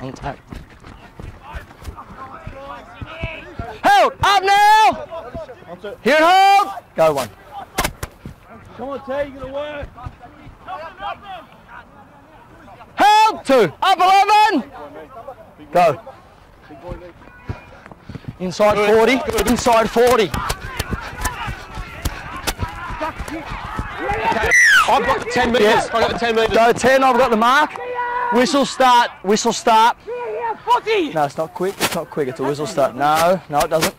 Contact. Held! Up now! Here and hold! Go one. Come on, T, you're gonna work. Held! Two. Up 11! Go. Inside 40. Inside 40. I've got the 10 metres. Yeah. I've got the 10 metres. Go 10, I've got the mark. Whistle start. Whistle start. No, it's not quick. It's not quick. It's a whistle start. No, no, it doesn't.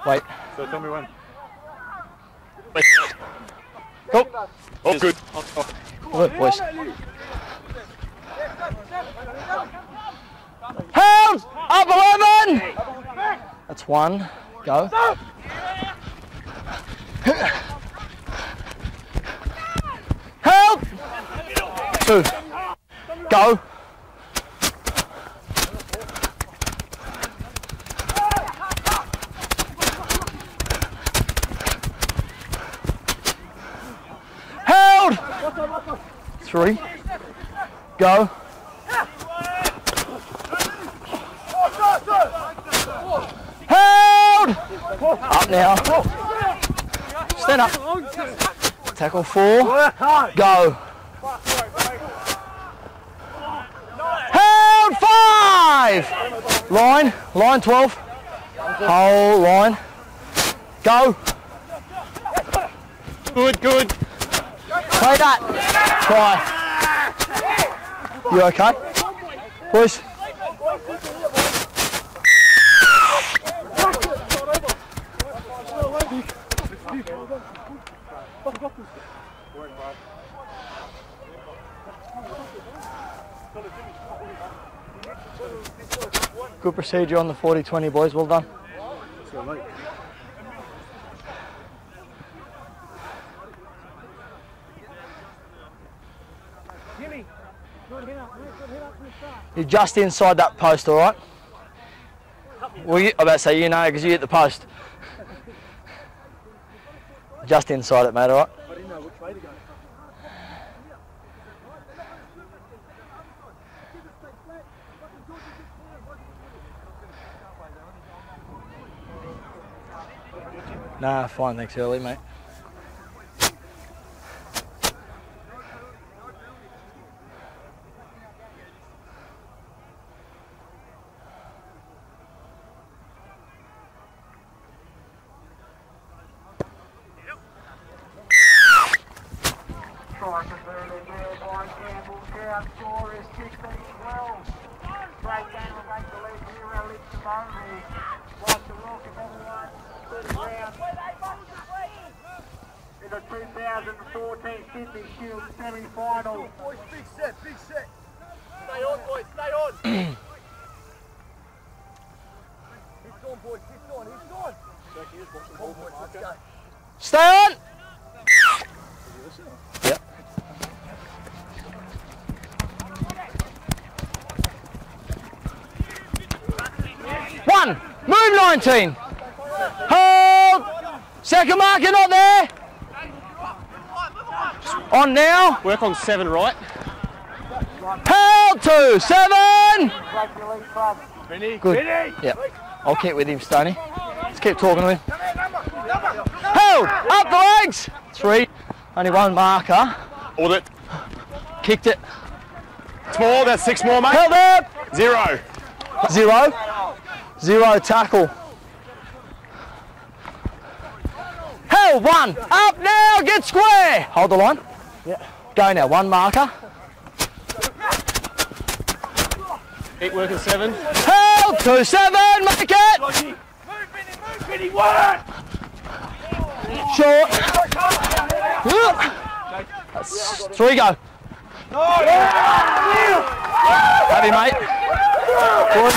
Wait. So tell me when. Go. Oh, good. Look, boys. Held! Up 11! That's one. Go. Help! Two. Go. Held! Three. Go. Held! Up now. Stand up. Tackle 4. Go. Held 5. Line. Line 12. Whole line. Go. Good, good. Play that. Try. You okay? Boys? Good procedure on the 40-20, boys. Well done. You're just inside that post, all right? Well, I'm about to say, you know, because you hit the post. Just inside it, mate, all right? I didn't know which way to go. Nah, fine, thanks, early, mate. Campbelltown score is 16-12. Great game will make the lead here at Lidcombe. Like to welcome everyone to the ground in the 2014 Sydney Shield semi-final. Boys, big set, big set. Stay on, boys, stay on. He's gone, boys, he's gone, he's gone. Come on, boys, let's go. Stay on! Yep. One! Move 19! Hold! Second marker not there! On now! Work on 7 right. Held 2! 7! Vinny, Good. Vinny! Yep. I'll keep with him, Stoney. Let's keep talking to him. Held! Up the legs! 3. Only one marker. Hold it. Kicked it. Small, that's 6 more, mate. Held up! 0. 0. 0 tackle. Held 1. Up now, get square. Hold the line. Yeah. Go now, 1 marker. Keep working 7. Held 2, 7, make it. Move, Vinny, work! Short. That's 3 go. Happy, mate. Boys.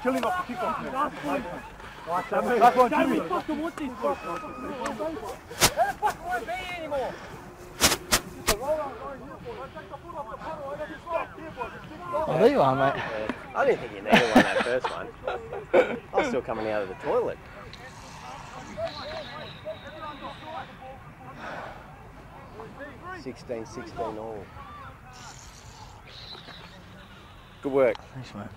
Kill him off the kick-off. Oh, there you are, mate. I didn't think you needed one that first one. I'm still coming out of the toilet. $16 all. Good work. Thanks, mate.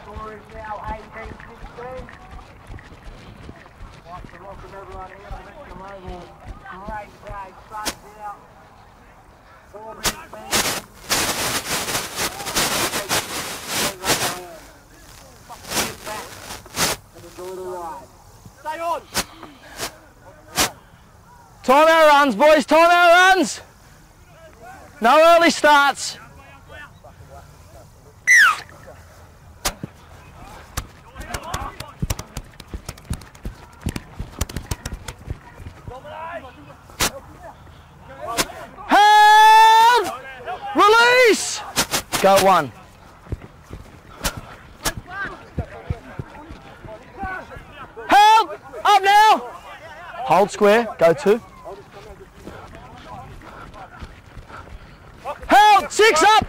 Score is now 18-16. Like to welcome everyone here on Lidcombe Oval. Great day, sun's out. 4 minutes band. Get back and enjoy the ride. Stay on! Time our runs, boys, time our runs! No early starts. Release! Go one. Help! Up now! Hold square, go two. Help! 6 up!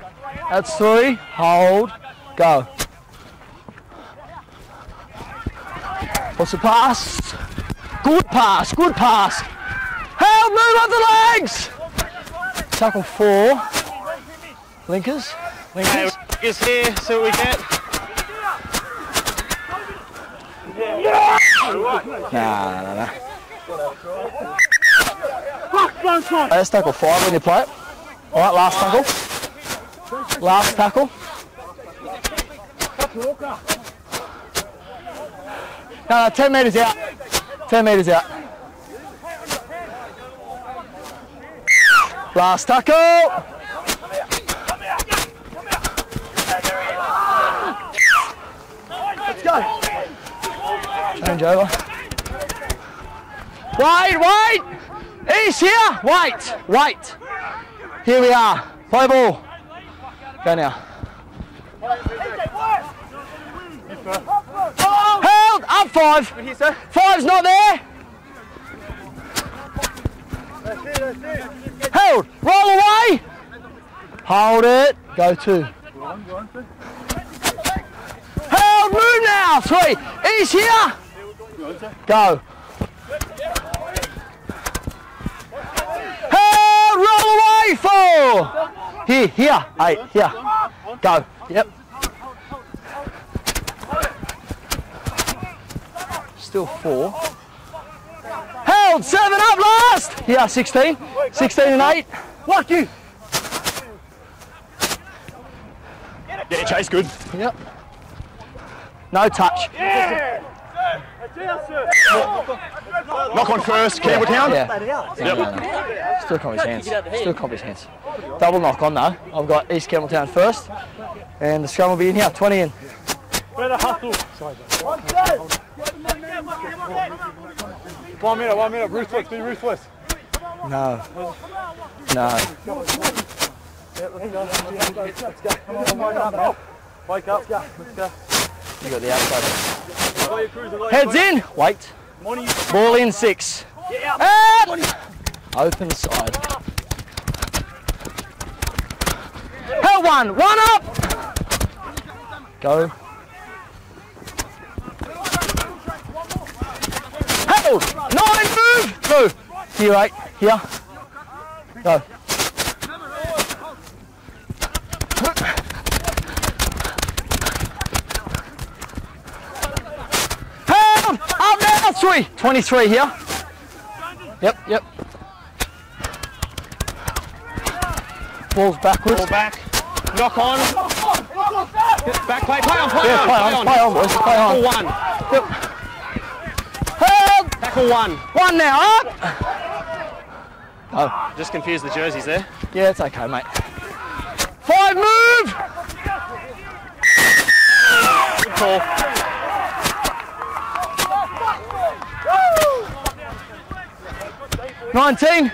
That's 3. Hold. Go. What's the pass? Good pass, good pass. Help! Move up the legs! Tackle 4. Linkers. Hey, Linkers here, see what we get. Nah. Let's tackle 5 when you play it. Alright, last tackle. Last tackle. No, 10 metres out. 10 metres out. Last tackle. Let's go. Change over. Wait! East here! Wait! Here we are. Play ball. Go now. Held! Up 5. 5's not there. Held! Roll away! Hold it. Go 2. Held! Move now! 3. East here! Go. Held! Roll away! 4. Here. 8. Here. Go. Yep. Still 4. Held! 7 up last! Here, 16. 16 and 8. Lucky! Yeah, Chase, good. Yep. No touch. Yeah! Knock on first, Campbelltown. Yeah. No. Still can't be his hands. Double knock on though. I've got East Campbelltown first. And the scrum will be in here. 20 in. Better hustle. 1 minute, ruthless, be ruthless. No. Wake up, let's go. You got the outside. Heads in. Wait. Ball in 6. And open side. Held 1. 1 up. Go. Held. 9. Move. Through. Here 8. Here. Go. Held. Up now. 3. 23 here. Yep. Ball's backwards. Ball back. Knock on. Back play on. Play on, boys. Play on. Tackle 1. Yep. Held. Tackle 1. 1 now. Up. Oh. Just confused the jerseys there. Yeah, it's okay, mate. 5 move. call. Woo! 19.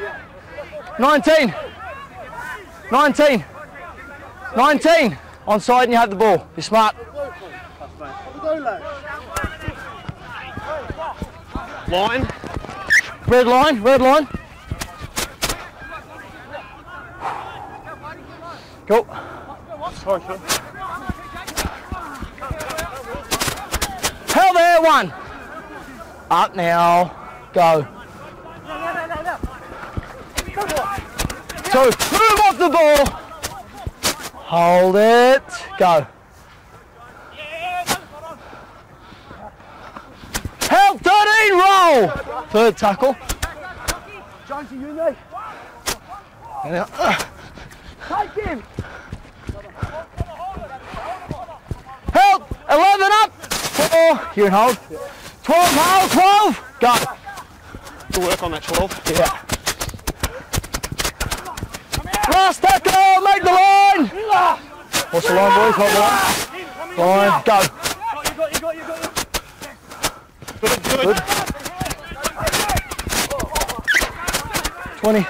19. 19. 19. Onside and you have the ball. You're smart. Line. Red line, red line. Go. Sorry, Phil. Hell there, one. Up now. Go. Two. Move off the ball. Hold it. Go. Help 13, roll. Third tackle. Jonesy, you know. Take him. Help! 11 up! 4, you're in hold. 12 hold, 12! Go! Good work on that 12. Yeah. Last tackle, make the line! What's the line, boys? Hold the line. Line, go. You got. Good. Good. 20.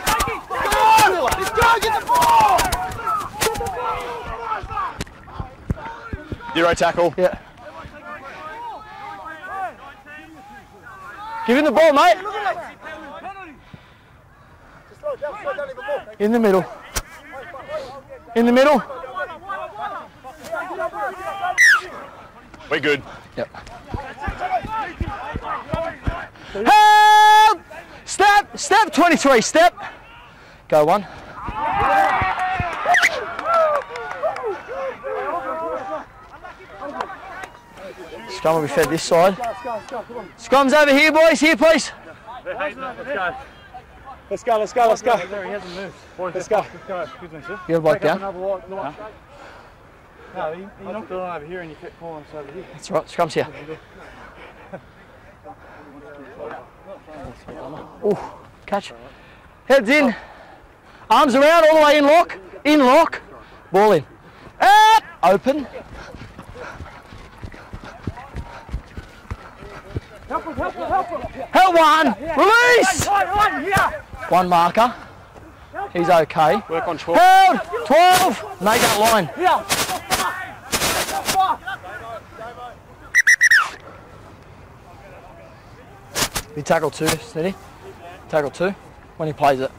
Let's go, get the ball! Zero tackle. Yeah. Give him the ball, mate. In the middle. In the middle. We're good. Yep. Help! Step 23, step. Go one. Scrum will be fed this side. Scrum's over here, boys. Here, please. Let's go. He hasn't moved. Let's go. Excuse me, sir. You have a bloke down. No, you knocked it on over here and you kept calling us over here. That's right. Scrum's here. Ooh, catch. Heads in. Arms around, all the way in lock. In lock. Ball in. Open. Help one. Release. One marker. He's okay. Work on 12. Held. 12. Make that line. He tackled 2, Snitty. Tackle 2 when he plays it.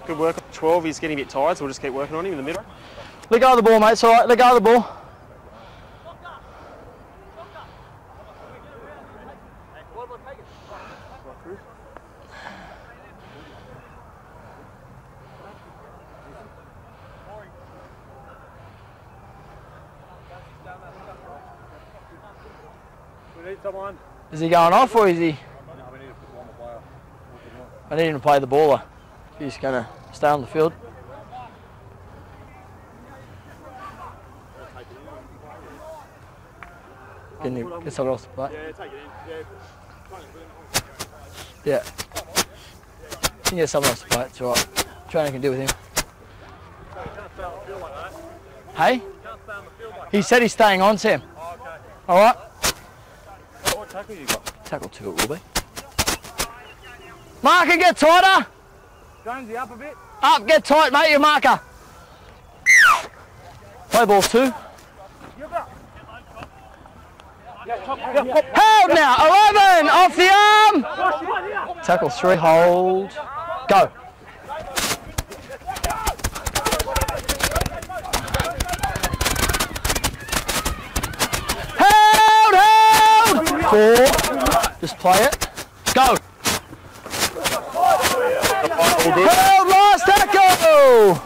Good work on 12. He's getting a bit tired, so we'll just keep working on him in the middle. Let go of the ball, mate. It's all right. Let go of the ball. We need someone. Is he going off or is he? No, we need to put one more player. I need him to play the baller. He's going to stay on the field. Can you get someone else to play? Yeah, take it in. Yeah. You can get someone else to play. It's all right. Trainer can deal with him. Hey? He said he's staying on, Sam. Oh, okay. All right. What tackle you got? Tackle 2 it will be. Marker, get tighter. Jonesy, up a bit. Up, get tight, mate, your marker. Play ball 2. Held now, 11, off the arm. Tackle 3, hold, go. Held, 4, just play it, go. Held, last tackle.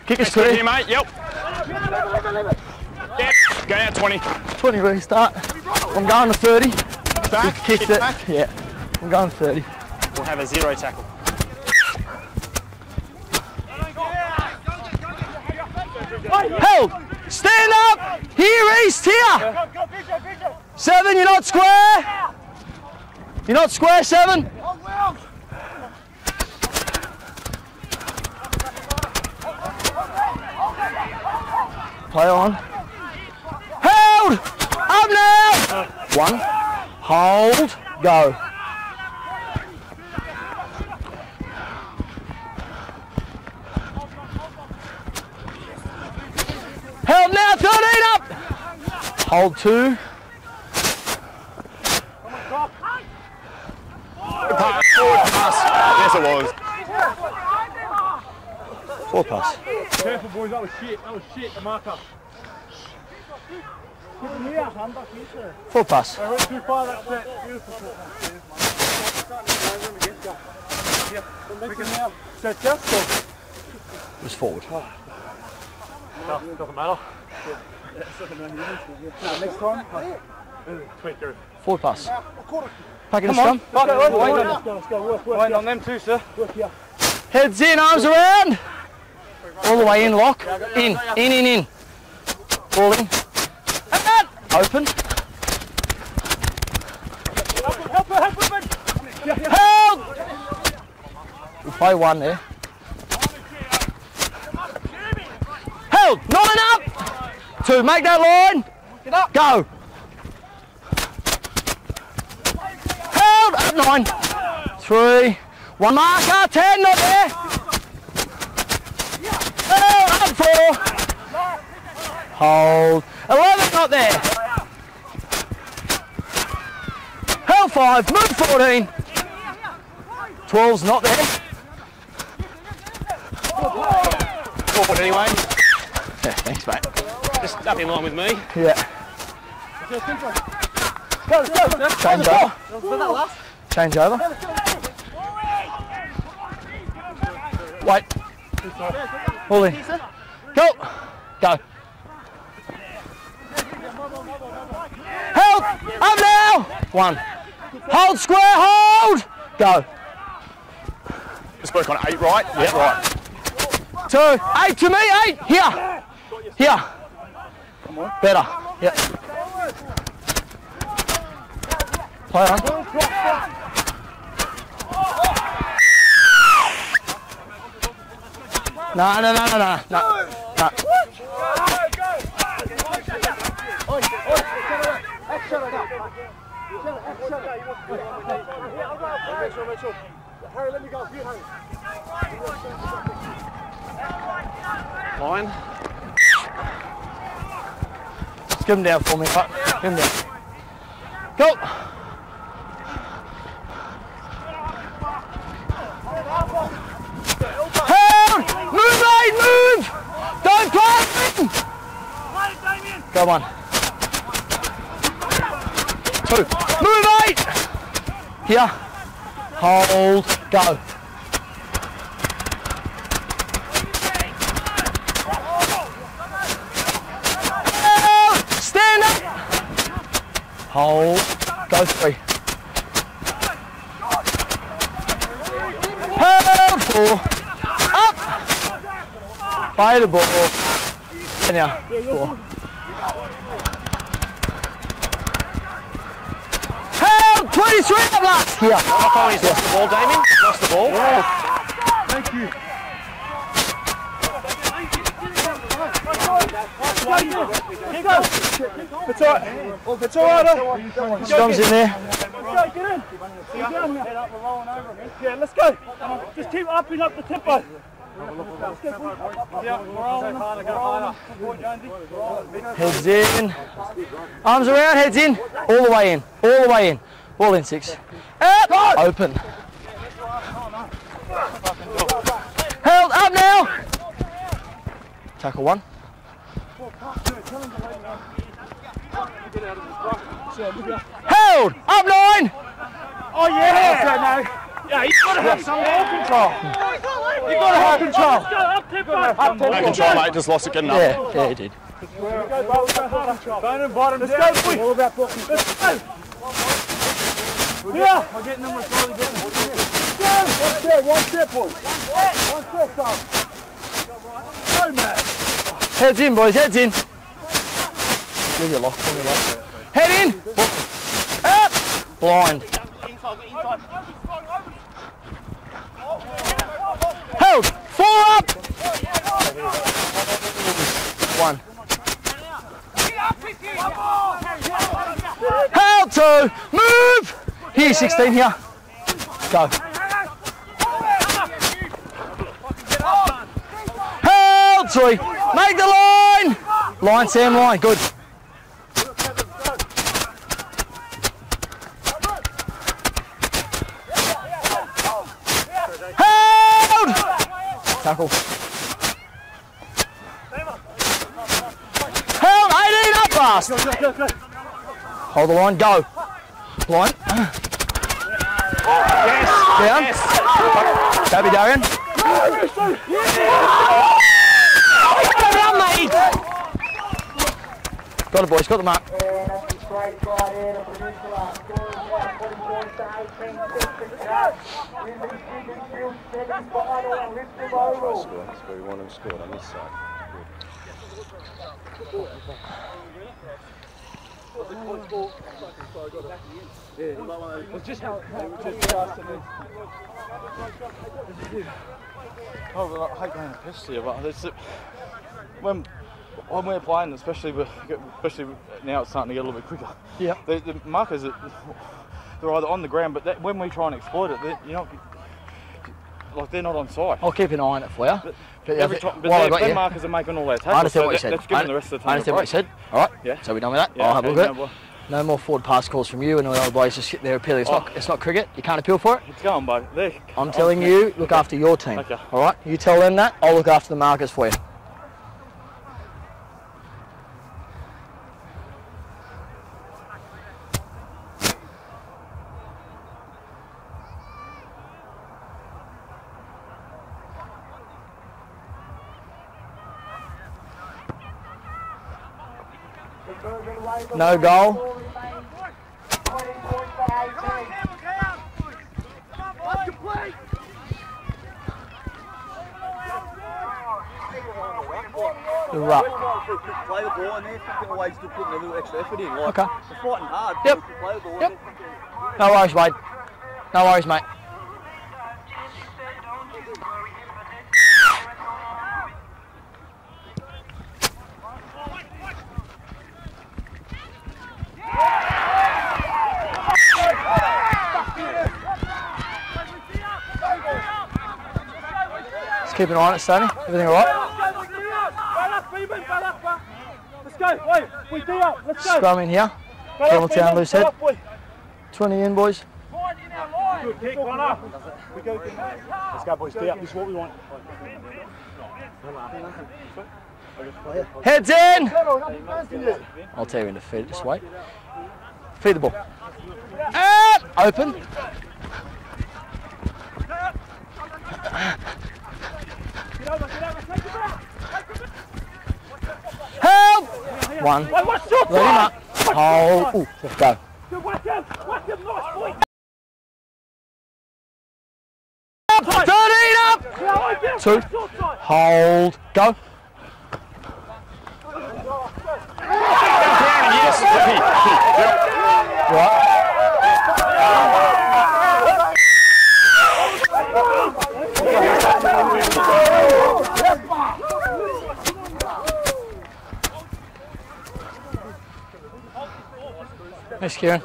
Kick is clear. Here, mate. Yep. Yeah. Go out 20. 20 restart. I'm going to 30. Back. Just kicked it. Back. Yeah. I'm going 30. We'll have a 0 tackle. Held. Stand up. Here, East. Here. 7. You're not square. You're not square. 7. Play on. Held! Up now! 1. Hold. Go. Held now, 13 up! Hold 2. Yes, it was. 4 pass. Careful, boys, that was shit. That was shit, the marker. 4 pass. I went too far, that set. Beautiful. Set just go. It was forward. No, doesn't matter. Next time. 4 pass. Pack it in Come on. scrum. Let's go. Work. Waiting on them too, sir. Work here. Heads in, arms around. All the way in, lock. In. Ball in. And open. Help her. Help! We'll play 1 there. Held! 9 up! 2, make that line. Get up. Go. Held! Up 9. 3. 1 marker. 10, not there. Held! Up 4. Hold. 11, not there. Held 5. Move 14. 12's not there. Forward anyway. Yeah, thanks, mate. Just up in line with me. Yeah. Change over. Change over. Wait. Pull in. Go. Go. Help! Up now! 1. Hold square, hold! Go. Just work on 8 right. Yeah, right. 2. 8 to me, 8! Here! Here! Better. Yep. Play on. No. Harry, let me go. Harry. Line. Just give him down for me. Right. Give him down. Go! Held! Move, mate, move! Don't pass him! Go 1. 2. Move, mate! Here. Hold. Go. Stand up! Hold. Go 3. Hold 4. Up! Play the ball. And now, 4. Held! 23 up last! Here. Oh, he's lost the ball, Damien. Lost the ball. Yes. Thank you. It's all right. It's all right. Scrum's in there. Let's go, get in. Yeah, let's go. Just keep upping up the tempo. Heads in. Arms around, heads in. All the way in. All the way in. Ball in 6. Up. Open. Held up now. Tackle 1. Held up 9. Oh yeah! Yeah, you've got to have some ball control. You've got to have control. No control, mate. Just lost it good enough. Yeah, he did. Don't invite him. Let's go, boys. All about blocking. Let's go. Yeah. I'm getting them. We're slowly getting them. One step, boys. One step, son. Go, man. Heads in, boys. Heads in. Leave your lock for me, mate. Head in. Up. Blind. Held. 4 up. 1. 2, move! Here, 16, here. Go. Held, 3. Make the line! Line, Sam, line, good. Held! Tackle. Held, 18, up fast. Hold the line, go. Line. Down. Go, Darian. Got it, boys, got the mark. We want him scored on this side. Oh, I hate going to piss here, but it's, when we're playing, especially now, it's starting to get a little bit quicker. Yeah. The markers, they're either on the ground, but when we try and exploit it, they're not on site. I'll keep an eye on it for you. Their markers are making all their tackles. I understand what you said. That's giving the rest of the time I understand what you said. All right. Yeah. So we're done with that. Yeah, I'll have a okay, look at it. No more forward pass calls from you and all the other boys just sit there appealing. It's not cricket. You can't appeal for it. It's going, bud. I'm telling you, look after your team. Okay. All right. You tell them that. I'll look after the markers for you. No goal. The ruck. Play the ball and they're thinking always still putting a little extra effort in. Like, Okay. they're fighting hard. Yep. Play the ball. Yep. No worries, Wade. No worries, mate. Just keep an eye on it, Stoney. Everything all right? Let's go, wait, we D up, let's go. Scrum in here. Campbelltown loose head. 20 in, boys. Good kick, one up. Let's go, boys, D up, this is what we want. Heads in! I'll tell you when to feed it, just wait. Feed the ball. And open. Help! One. Ready, Mark. Hold. Ooh, go. 13 up! 2. Hold. Go. Right. Thanks, Kieran.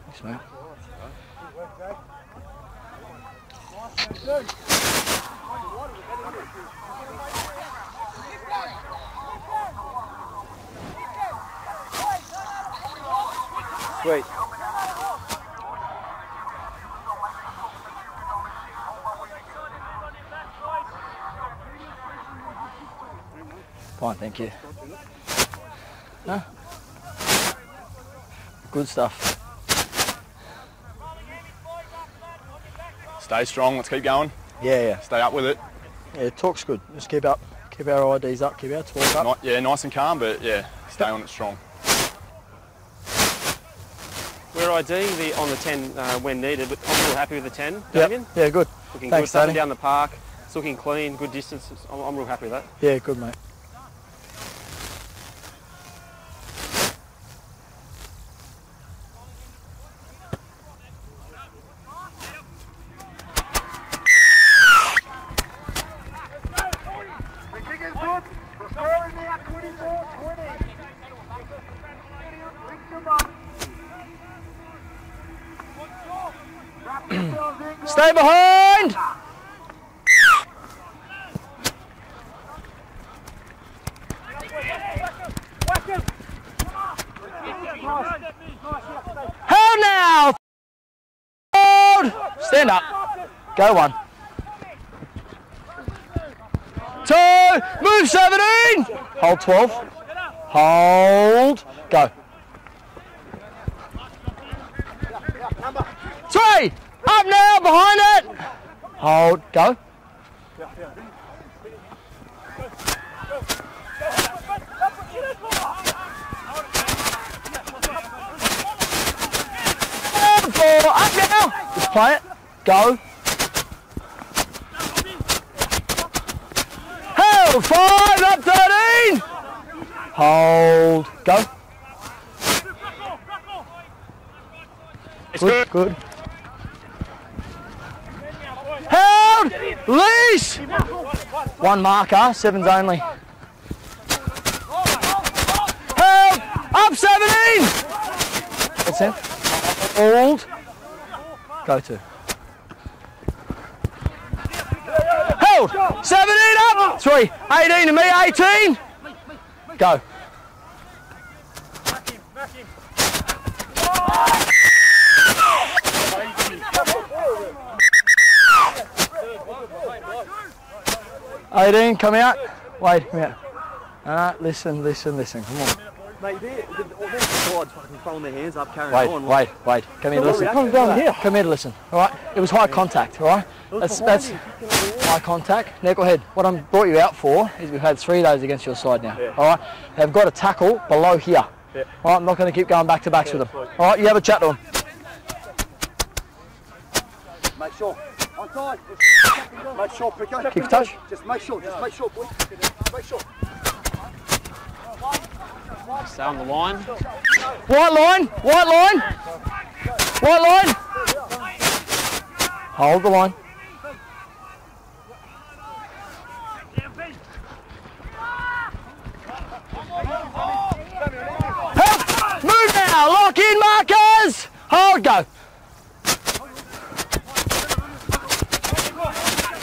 Thanks, mate. Sweet. Fine, thank you. No? Good stuff. Stay strong, let's keep going. Yeah. Stay up with it. Yeah, talk's good. Just keep up. Keep our IDs up, keep our talk up. Nice and calm, but yeah, stay on it strong. We're ideally on the 10 when needed, but I'm real happy with the 10, Damien. Yep. Yeah, good. Looking Thanks, good, up Tony. and down the park. It's looking clean, good distance. I'm real happy with that. Yeah, good, mate. Stay behind. Hold now. Hold. Stand up. Go 1. 2. Move 17. Hold 12. Hold. Go. 3. Up now. Behind it. Hold. Go. Up now. Just play it. Go. Hold. 5. Up 13. Hold. Go. Good. Good. Held. Leash. 1 marker. 7's only. Held. Up 17. That's it. Hold. Go 2. Held. 17 up. 3. 18 to me. 18. Go. 18. Come out. Wait. Come out. Listen. Come on. Mate, they're fucking throwing their hands up, carrying on. Wait. Come here to listen. Come here to listen. All right. It was high contact. All right. That's high contact. Neck or head. What I brought you out for is we've had 3 days against your side now. Yeah. All right. They've got a tackle below here. Yeah. All right. I'm not going to keep going back to backs with them. All right. You have a chat to them. Make sure. On side. Make sure, quicker. Keep touch. Just make sure, boys. Make sure. Stay on the line. White line. Hold the line. Help. Move now. Lock in markers. Hold. Go.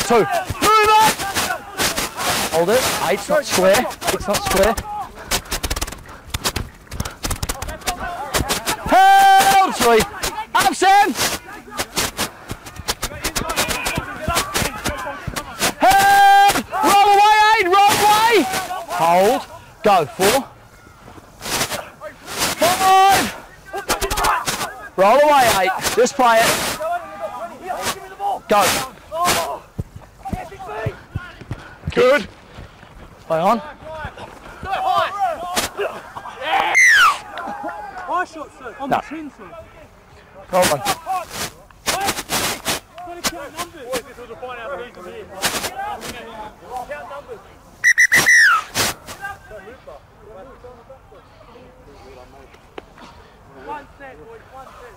2. Move up. Hold it. 8's not square. 6's not square. Held. 3. Up, Sam. Held. Roll away, 8. Roll away. Hold. Go. 4. 5. Roll away, 8. Just play it. Go. Good. Play on. High shot, sir. On No. the chin, sir. Roll on. Got to count numbers. Boys, this was a fine application here. Count numbers. One set, boys. One set.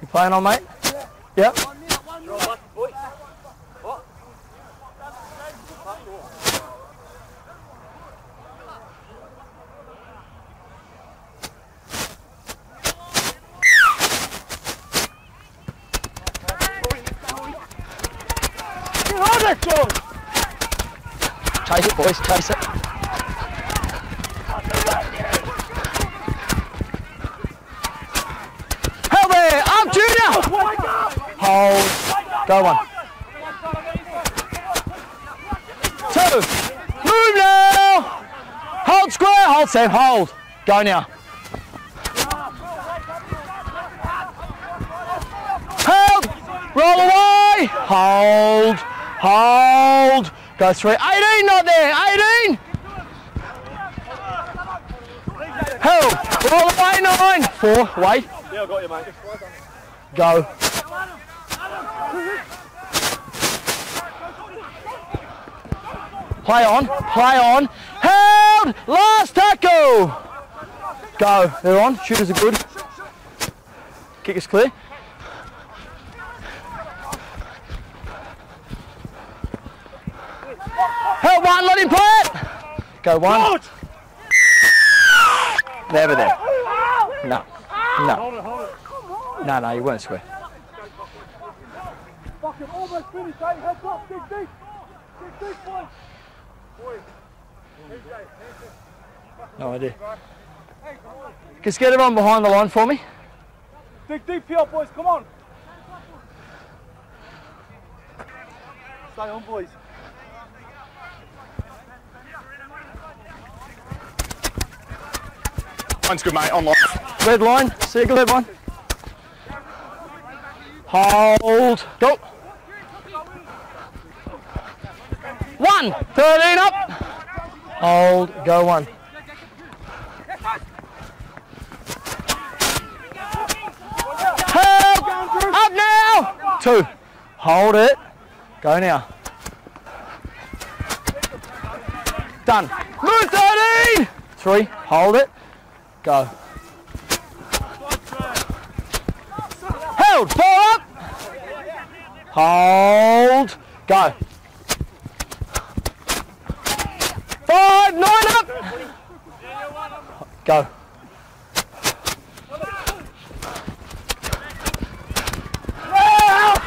You playing on, mate? Yep. Chase it, boys, chase it. Hell there, up Junior! Hold, go 1. 2, move now! Hold square, hold Sam, hold. Go now. Hold, roll away, hold. Go 3, 18 not there, 18! Hold, roll away 9, 4, wait. Yeah, I got you, mate. Go. Play on. Held, last tackle. Go, they're on, shooters are good. Kick is clear. Held 1, let him play it. Go 1. Never there. No. No. Hold it, hold it. No, you weren't square. Fucking almost finished, eh? Heads up, dig deep. Dig deep, boys. No idea. Just get everyone behind the line for me. Dig deep here, boys, come on. Stay on, boys. One's good, mate. On line. Red line, circle red one. Hold, go. 1, 13 up. Hold, go 1. Help, up now. 2, hold it, go now. Done. Move 13. 3, hold it, go. Held, 4 up. Hold, go. 5, 9 up. Go.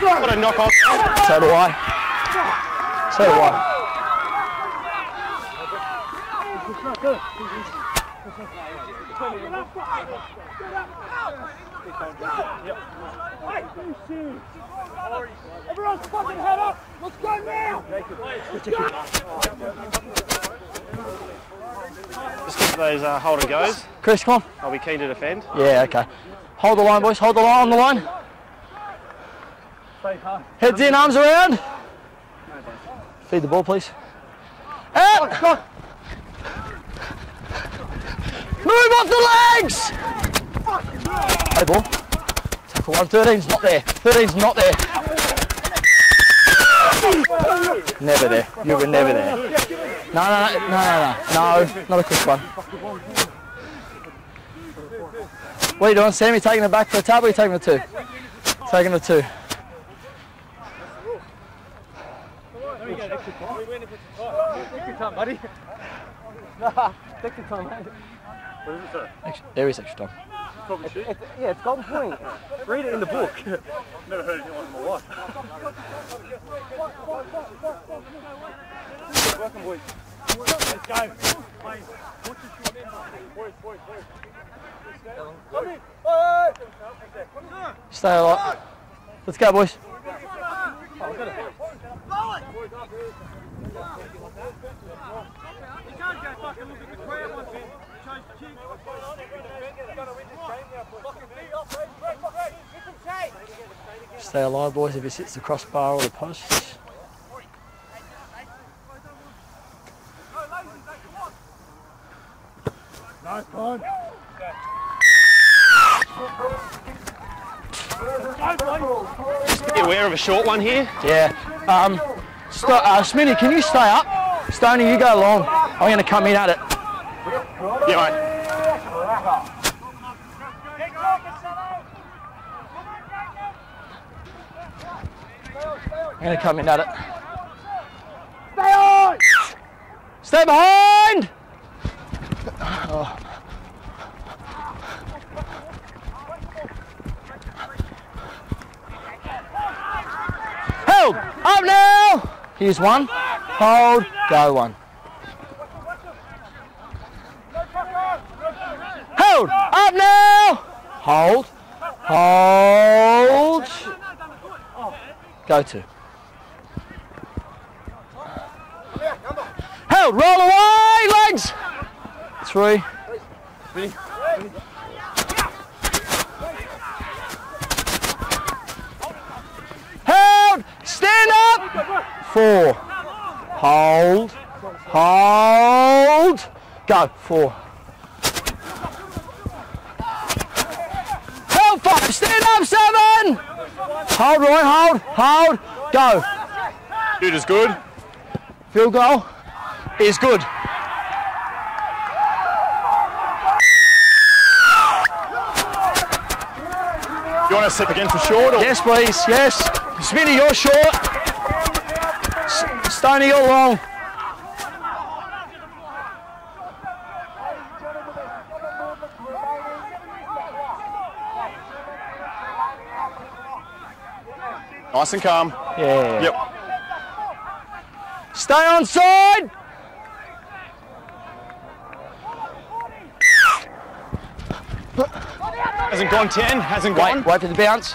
What a knock off. So do I. So do I. Everyone's fucking head up. Let's go now. Just get those hold and goes. Chris, come on. I'll be keen to defend. Yeah, okay. Hold the line, boys. Hold the line on the line. Heads in, arms around. Feed the ball, please. Out. Move off the legs. Hey, ball. Tackle 1. 13's not there. 13's not there. Never there. You were never there. No, not a quick one. What are you doing, Sam? You taking it back for a tab or are you taking the 2? Taking the 2. Extra time, buddy. Nah, extra time, mate. What is it, sir? There is extra time. Yeah, it's golden point. Read it in the book. Never heard anything like my life. Welcome, boys. Let's go. Stay alive. Let's go, boys. Stay alive, boys, if he hits the crossbar or the posts. Nice one. Be aware of a short one here. Yeah. Smitty, can you stay up? Stoney, you go long. I'm going to come in at it. Yeah, mate. I'm going to come in at it. Stay on! Stay behind! Oh. Held! Up now! Here's 1. Hold. Go 1. Held! Up now! Hold. Hold. Go 2. Held! Roll away! Legs! 3. Held! Stand up! 4. Hold. Hold. Go. 4. Held 5. Stand up. 7. Hold, Roy. Hold. Hold. Go. Dude is good. Field goal is good. You want to step again for short? Or? Yes, please. Yes. Smitty, you're short. Stoney, you're long. Nice and calm. Yeah. Yep. Stay on side. Hasn't gone 10, hasn't gone. Wait for the bounce.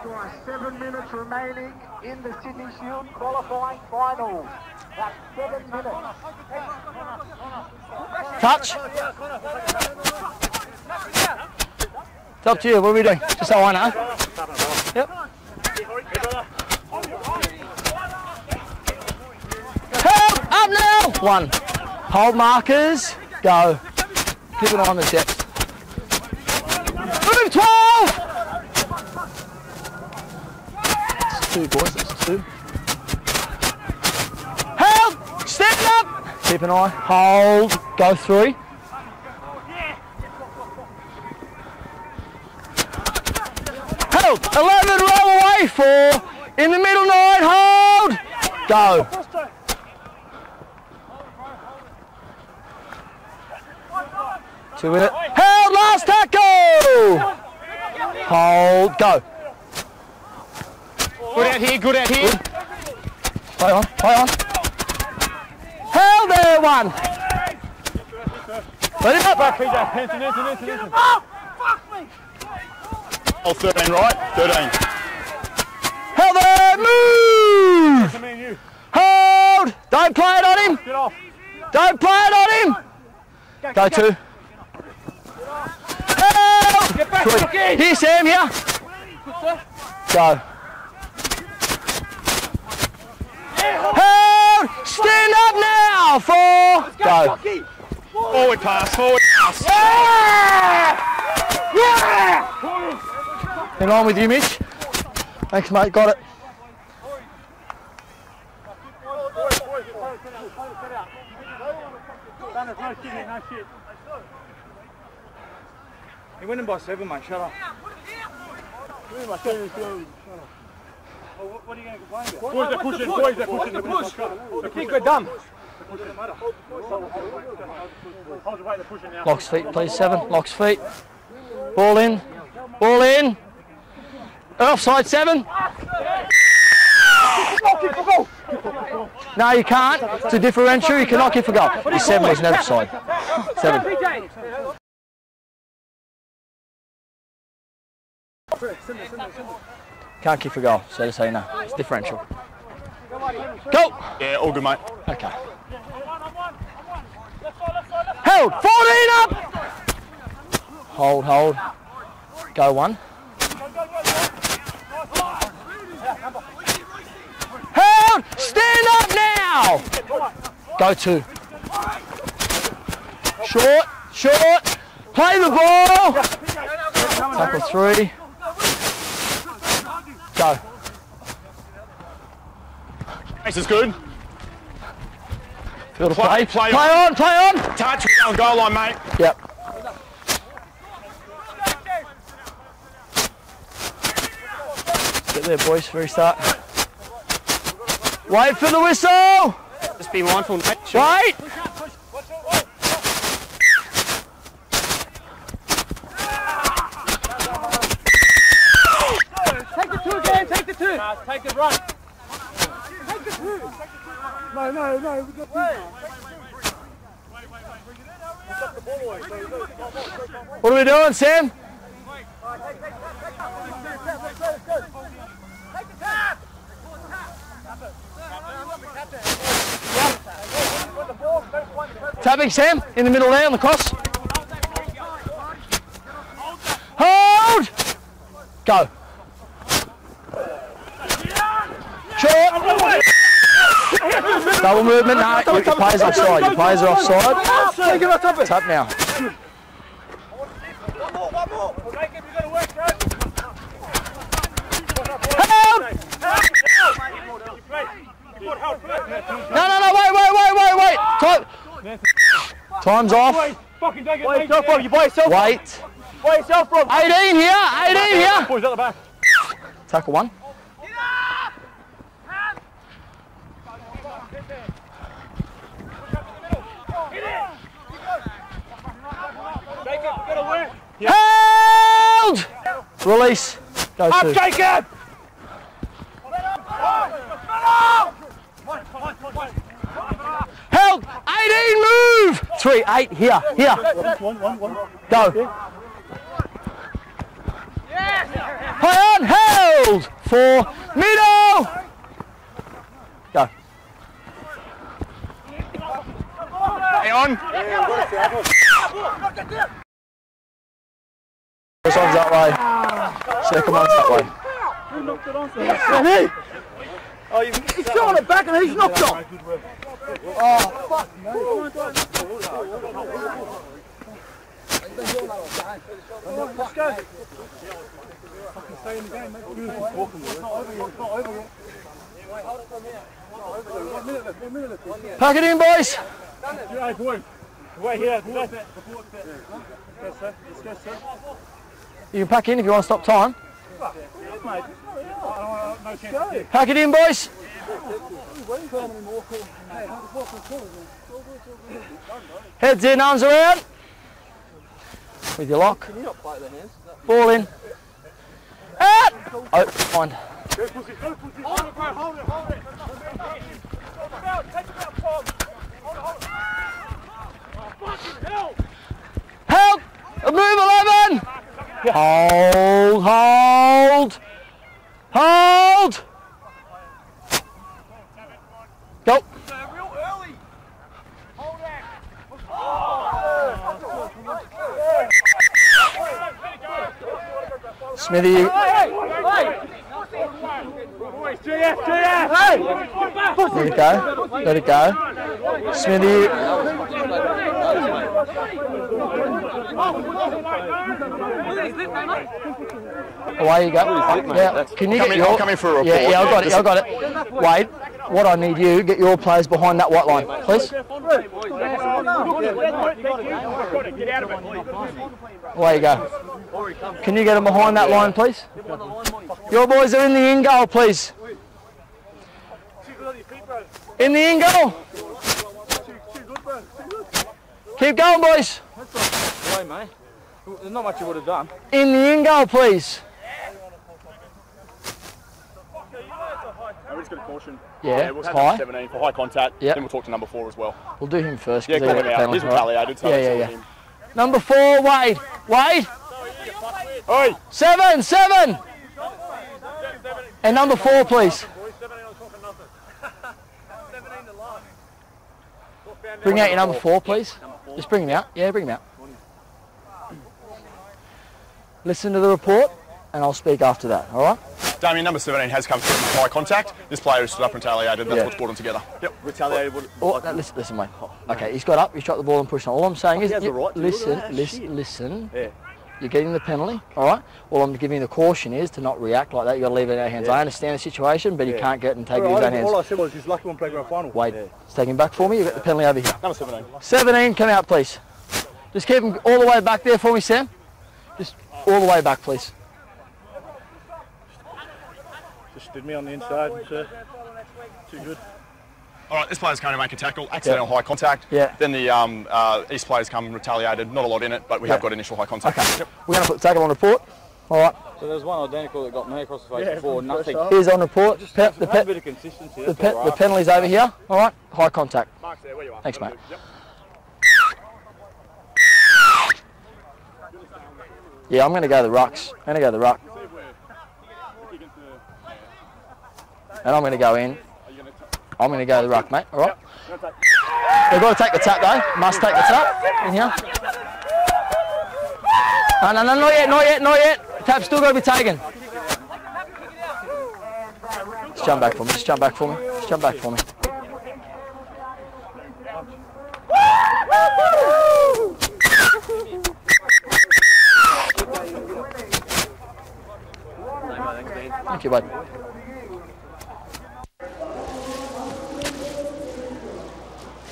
There are 7 minutes remaining in the Sydney Shield qualifying finals. That's 7 minutes. Touch. It's up to you. What are we doing? Just so I know. Yep. Help! Up now! 1. Hold markers. Go. Keep an eye on the depth. Move 12! That's 2, boys. That's 2. Help! Stand up! Keep an eye. Hold. Go 3. Help! 11, roll away 4. In the middle 9, hold! Go. Two in it. Held, last tackle! Hold, go. Good out here, good out here. Play on, play on. Held there, 1. Let him up. Listen. Oh, 13, right? 13. Held there, move! Hold! Don't play it on him! Get off. Don't play it on him! Go 2. Held! Get back, 3. Here, Sam, here. Go. Held! Stand up now! 4. Go. Forward pass, forward pass. In line with you, Mitch. Thanks, mate. Got it. No shit. You're winning by 7, mate. Shut up. What are you going to complain about? Boys, they're pushing. Boys, they're pushing. The kids are dumb. Hold the weight, they're pushing now. Locks feet, please. 7. Locks feet. Ball in. Ball in. Offside 7. No, you can't. It's a differential. You cannot kick for goal. He's 7. He's an offside. 7. Can't kick for goal. So just so you know, it's differential. Go. Yeah, all good, mate. Okay. Held. 14 up. Hold, hold. Go 1. Held. Stand up now. Go 2. Short, short. Play the ball. Tackle 3. Go. This is good. Field of Play, play. play Play on, play on. Touch, on goal line, mate. Yep. Get there, boys. Restart. Wait for the whistle. Just be mindful, mate. Wait. Take the 2 again, take the 2. Take the run. Take the 2. No. What are we doing, Sam? Tapping, Sam, in the middle there on the cross. Hold! Go. Short. Double movement. No, your players are offside. Your players are offside. Tap now. Help! No, wait. Time's off. Fucking take it. By yourself, bro. You by yourself. Wait. By yourself, bro. 18 here. 18 here. Boys at the back. Tackle 1. Held! Release. Go Up, two. Jacob! Held! 18, move! 3, 8, here. Go. High on, held! 4, middle! Go. Hang on. First one's that way. Second one's that way. Oh, he's still on the back and he's knocked off. Oh, fuck me. Let's go. Fucking stay in the game, mate. It's not over yet. It's not over yet. Wait, hold it from here. 1 minute left, 1 minute left. Pack it in, boys. Hey, boy. Wait here. Let's go, sir. Let's go, sir. You can pack in if you want to stop time. Mate. No chance. Pack it in, boys. Heads in, arms around. With your lock. Ball in. Out! Oh, fine. Help! Move 11! Hold, hold, hold! Go! Smithy, you... Let it go. Let it go. Smithy. Away you go. Yeah. Can you get your... I'll come in for a report. Yeah, I've got it. I've got it. Wade, what I need you, get your players behind that white line, please. Away you go. Can you get them behind that line, please? Your boys are in the in goal, please. In the in goal. Keep going, boys. Away, mate. There's not much you would have done. In the in goal, please. We're just going to caution. Yeah, we'll it's have high. 17 for high contact. Yep. Then we'll talk to number 4 as well. We'll do him first. Yeah, call him out. He's retaliated. So Yeah. Number 4, Wade. Wade. Oi! 7. And number 4, please. Bring out your number 4, please. Just bring him out. Yeah, bring him out. Listen to the report, and I'll speak after that. All right? Damien, number 17 has come through with high contact. This player has stood up and retaliated. That's what's brought them together. Yep. Retaliated. Oh, no, listen, mate. Okay, he's got up, he's shot the ball and pushed on. All I'm saying is, has the right to listen. Yeah. You're getting the penalty, all right? All I'm giving you the caution is to not react like that. You've got to leave it in our hands. I understand the situation, but you can't get it and take it in his own hands. All I said was he's lucky one playground final. Wait, it's taking back for me. You've got the penalty over here. Number 17. 17, come out, please. Just keep him all the way back there for me, Sam. Just all the way back, please. Just stood me on the inside, sir. Too good. All right, this player's coming to make a tackle. Accidental high contact. Yeah. Then the East players come retaliated. Not a lot in it, but we have got initial high contact. Okay. Yep. We're going to put the tackle on report. All right. So there's one identical that got me across the face before. Nothing. Here's on report. A bit of consistency. The penalty's over here. All right. High contact. Mark's there, where you are. Thanks, mate. Yep. Yeah, I'm going to go the rucks. I'm going to go the ruck. And I'm going to go in. I'm going to go the ruck, mate. All right. They've got to take the tap, though. Must take the tap. In here. No, not yet. Tap's still got to be taken. Just jump back for me. Just jump back for me. Thank you, bud.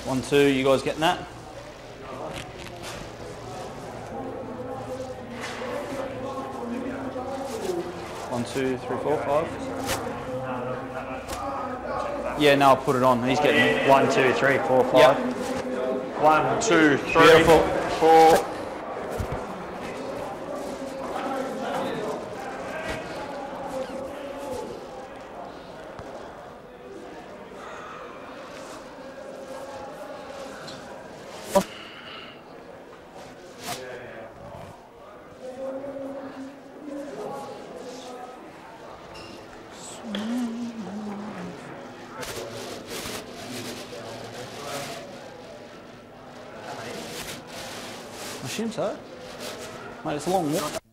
One, two, you guys getting that? One, two, three, four, five. Yeah, no, I'll put it on. He's getting it. 1, 2, 3, 4, 5. Yep. 1, 2, 3, Beautiful. 4, assume so. Mate, it's a long walk.